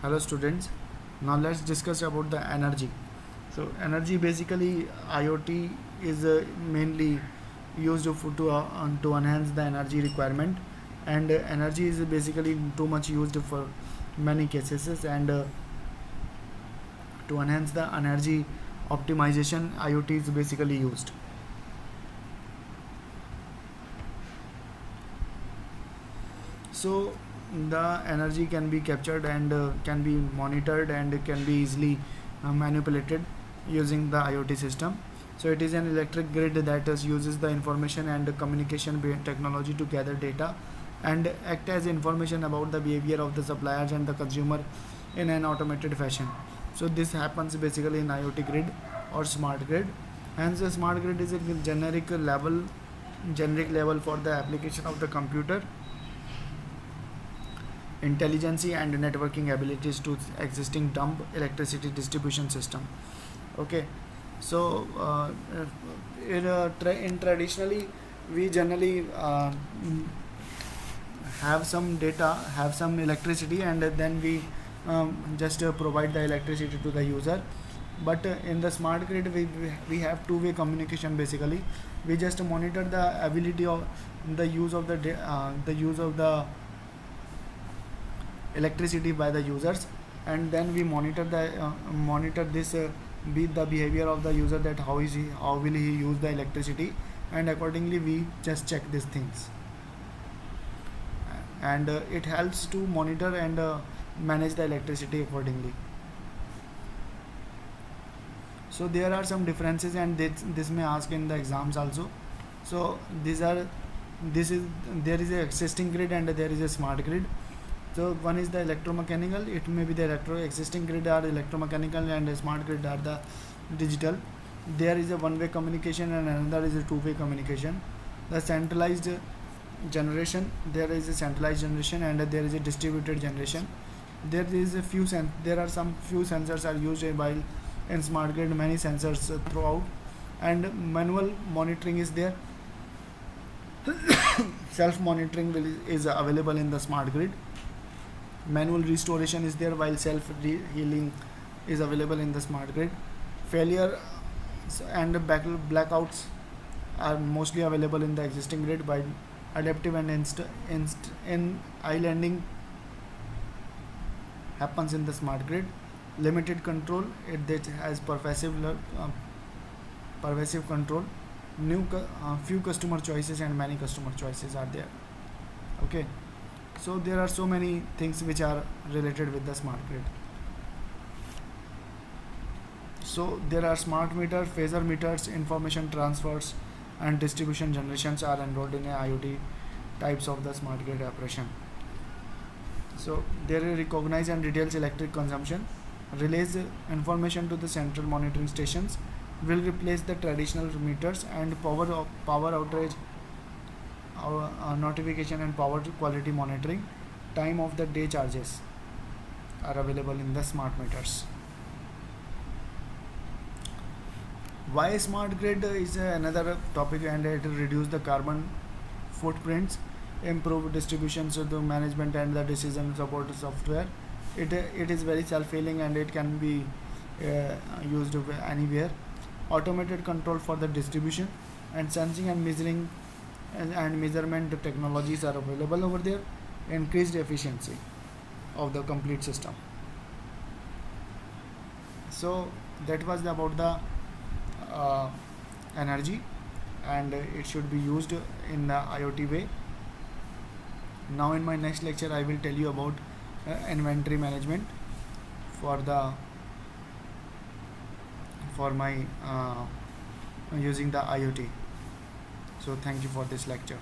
Hello students, now let's discuss about the energy. So energy, basically IoT is mainly used to enhance the energy requirement, and energy is basically too much used for many cases, and to enhance the energy optimization, IoT is basically used. So the energy can be captured and can be monitored and can be easily manipulated using the IoT system. So it is an electric grid that uses the information and communication technology to gather data and act as information about the behavior of the suppliers and the consumer in an automated fashion. So this happens basically in IoT grid or smart grid. Hence the smart grid is a generic level for the application of the computer intelligence and networking abilities to existing dumb electricity distribution system. Okay, so in traditionally we generally have some data, have some electricity, and then we just provide the electricity to the user. But in the smart grid we have two-way communication. Basically we just monitor the ability of the use of the electricity by the users, and then we monitor this be the behavior of the user, that how will he use the electricity, and accordingly we just check these things, and it helps to monitor and manage the electricity accordingly. So there are some differences, and this may ask in the exams also. So there is a existing grid and there is a smart grid. So one is the electromechanical, it may be the existing grid are electromechanical and the smart grid are the digital. There is a one-way communication and another is a two-way communication. The centralized generation, there is a centralized generation and there is a distributed generation. There are some few sensors are used while in smart grid, many sensors throughout, and manual monitoring is there. Self monitoring is available in the smart grid. Manual restoration is there, while self healing is available in the smart grid. Failure and blackouts are mostly available in the existing grid, while adaptive and in islanding happens in the smart grid. Limited control, it has pervasive control. Few customer choices and many customer choices are there. Okay, so there are so many things which are related with the smart grid. So there are smart meter, phasor meters, information transfers and distribution generations are enrolled in a IoT types of the smart grid operation. So there is recognize and details electric consumption, relays information to the central monitoring stations, will replace the traditional meters, and power outage notification and power quality monitoring, time of the day charges are available in the smart meters. Why smart grid is another topic, and it will reduce the carbon footprints, improve distribution, so the management and the decision support software. It is very self-healing and it can be used anywhere. Automated control for the distribution, and sensing and measuring and measurement technologies are available over there. Increased efficiency of the complete system. So that was about the energy, and it should be used in the IoT way. Now in my next lecture I will tell you about inventory management for my using the IoT. So thank you for this lecture.